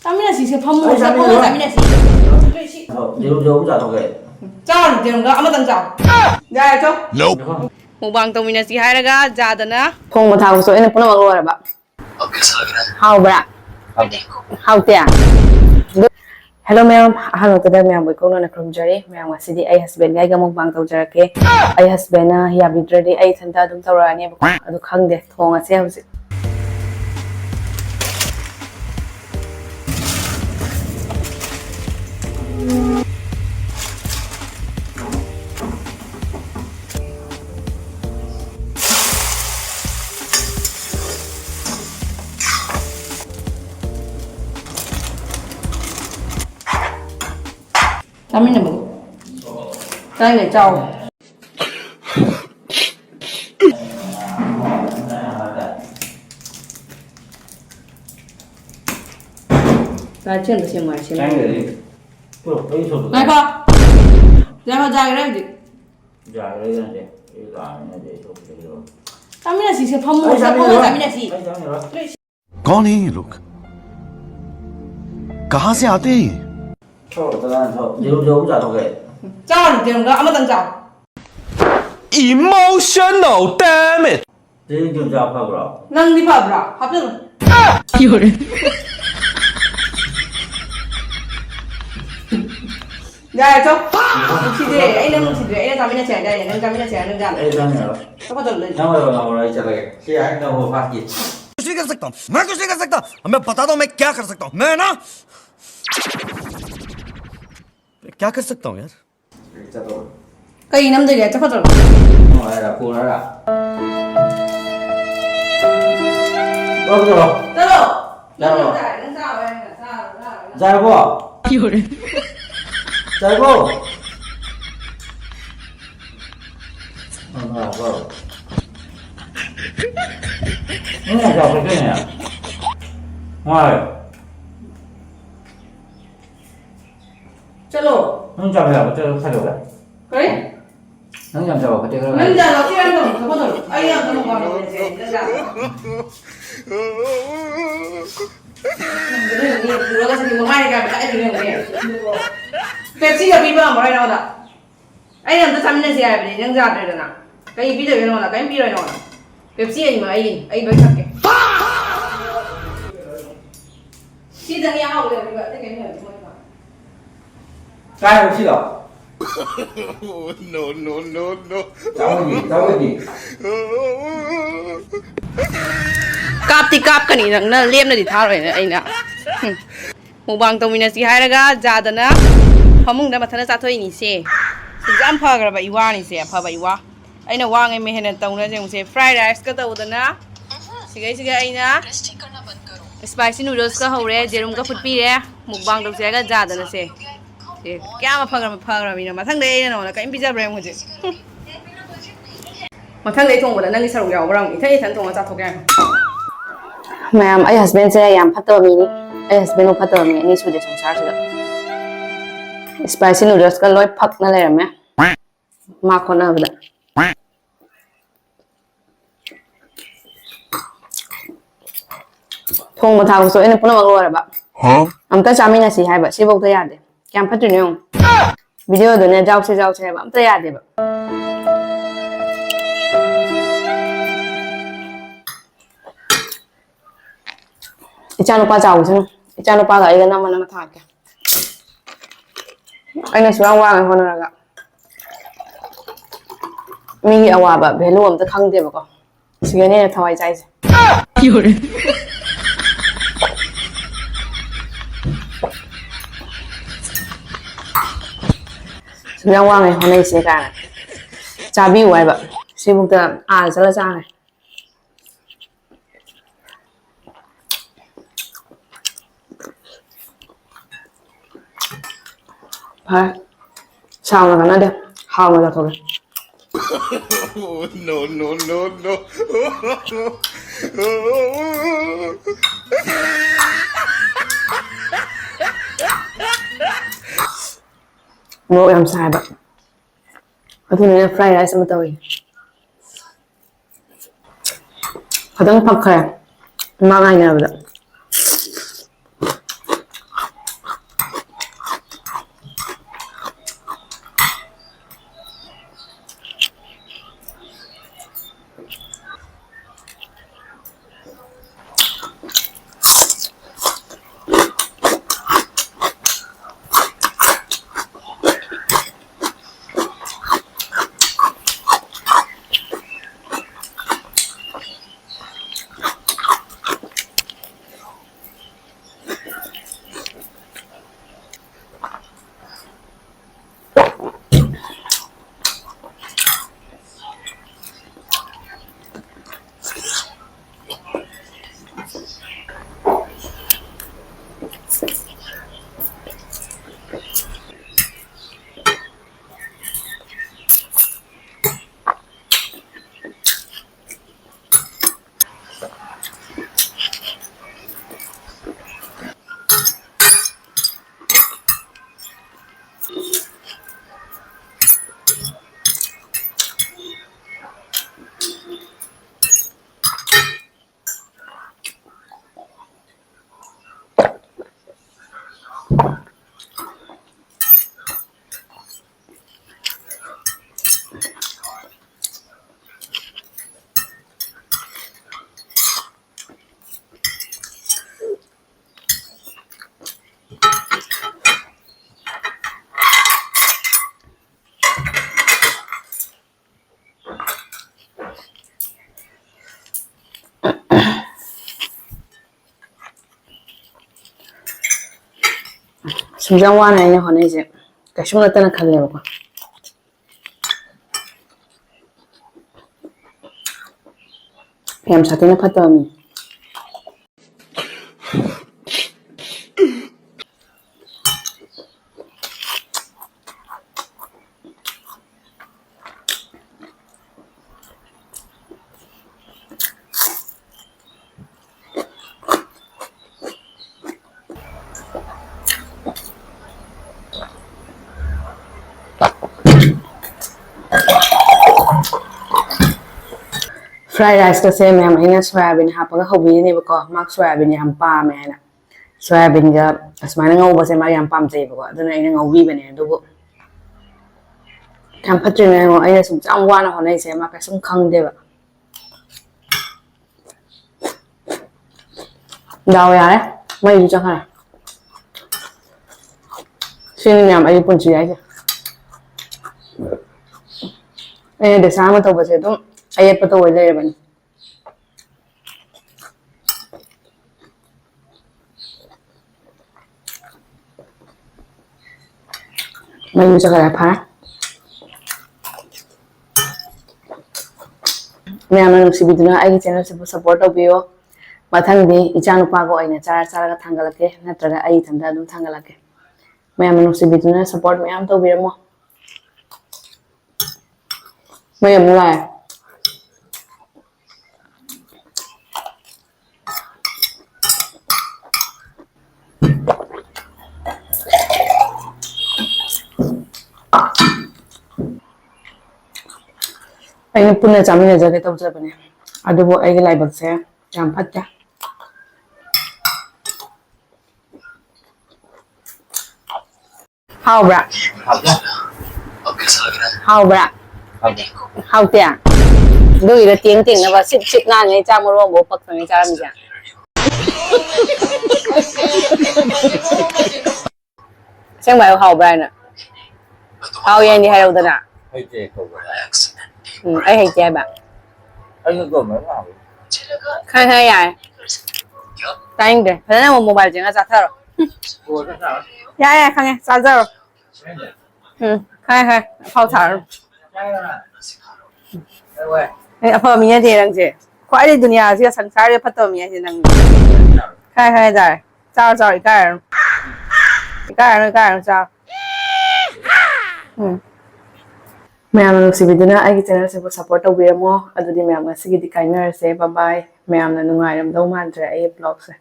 짬이나 시세 판물 짬이나 시. Dulu giờ thôi kệ. 짠 되는 거 아무튼 짠. 야 저. Mukbang tawminasi hairaga jadana. Thong thang so ina puna magwara ba. How bra? How tia? Hello ma'am, hello today ma'am we kono na krumjari ma'am asidi ai husband gai ga mukbang tawjarake. Ai husband na Yadradi ai thanta dum tawrani ba. Adu khangde thong ase hausi. 짬이나 먹어. 짬이나 짜오. 나 지금 무슨 말이야? Trang để đi. Cái số. này con ra ra cái đấy gì Dạ đây là để để số cái đó. 짬이나 시세 판물 짬이나 시. कौन है ये लोग कहां से आते हैं Thôi thôi, dulu giờ thôi kệ. 짠 되는 거 아무튼 짠. Emotional damage. Dulu giờ phải bro. 난 니파 브라 합정. 야 저. 시대 애는 시대 애는 짬이나 시 아니야 애는 짬이나 시 아니야 짠. Đây sang nữa. 저거 좀 내. Nào rồi chả lẽ khi anh đâu phát gì. कुछ नहीं कर सकता मैं कुछ नहीं कर सकता मैं बताता हूँ मैं क्या कर सकता हूँ मैं ना क्या कर सकता हूँ यार Chả tôi. cái 남들이야 저거 좀. Ngoài là cô nói là. Đâu rồi? 들어. Đâu? 는 Ra vô. Ra vô. Vâng. Cái này dọc cái kia này. Ngoài. chalo. Nó chọc vào cái thay đổi đấy. 그래? Nó chọc vào cái kia. 남자 너 끼는 거 저거 좀. 아이야 저거 봐. 남자. 들어가서 뭐 많이 가 빨리 되는 거야. 펩시가 비벼 뭐라 나오다. 아이 남자 참는 시야 비 남자 되잖아. cái bí rồi nó là cái bí rồi nó. Pepsi gì mà ai nói thật kìa. Chị đang nghe học rồi vậy cái này chúng mình. Cái không đâu. no Cháu cái gì? Cáp thì cáp cái này nó liêm nó thì thao rồi anh ạ. Mukbang tawminasi hairaga jadana. Hamung da mathana cha thoi ni se. Exam pha gra ba iwa ni se pha ba iwa. Aina wa ngai me hena tawna jeng se fried rice ka tawdana. Sigai aina spicy noodles ka hore jerum ka phutpi re mukbang tawse ga jadana se. Kya ma phagra mi na mathang dei na ka impija brem hoje. Mathang dei thong ba nang ni saru yaw brang ni thai than thong cha thok ya. Ma'am ai husband se yam phato mi ni ai husband no phato mi ni su de sangsar se spicy noodles ka loi phak na le ram ma khona ba thong thang so ina puna magwara ba amta chamina si hai ba si bok ta ya de kyam phatu ne video do ne jaw se ba amta ya de ba Chanu pa jaw se Chanu pa ga ai ga nama tha ka ai na suang wa ga honora ga mi awa ba belu amta khang de ba ko sigane na thawai chai se Suang wa ngai honai se ka na cha bi wai ba si buk ta a sa la cha này phải sao mà nó đẹp hao mà là thôi no Bố em sai bạn. Có thứ này là fried rice mà tôi. Có tăng Tanthokhare. Manghale nào vậy? Sumjang wana ini hone je. Kashum na tana khalle ba. Yam sate na phata mi. Fried rice ka se ma'am ina soybean hapaga hobi ni ba ko mak soybean yam pa me na soybean ga asmana ngau ba se ma yam pam je ba ko aduna ina ngau bi ba ne du kam phatri ne ngo ina sum chang wana honai se ma ka sum khang de ba daw ya le mai ju cha kha sin ma'am ai pun chi ai je de sa ma to ba se dum ai pa to le ba ni mai ju cha kha pha Ma'am na si biduna ai channel se support obiyo mathang di ichanu pa ko aina chara chara ga thangalake natraga ai thanda dum thangalake Ma'am na si biduna support ma'am to biramo Ma'am lai ai punna chamina jage to ja bane adubo ai lai bak se jam phatta how bra how bra how tia doi ra tieng tieng na ba sip sip na ngai cha mo ro bo pak ngai cha mi ja sang bai how bra na how yan di hai đâu ta Hay chê cầu rồi. ai hay chơi bạn Anh có mấy nào? khai khai dài tay kìa thế nào một bài chuyện là sao rồi Ủa cái sao? dạ dạ khai nghe sao rồi khai khai phao thở phao mình gì đang gì khoai đi dunia gì sang sáng đi phát tờ mình gì đang khai khai dài sao sao cái rồi sao Ma'am si video na ai channel se support tawbiramo adudi ma'am asigi di kainer se bye bye ma'am na nungairam daw man tra ai vlog se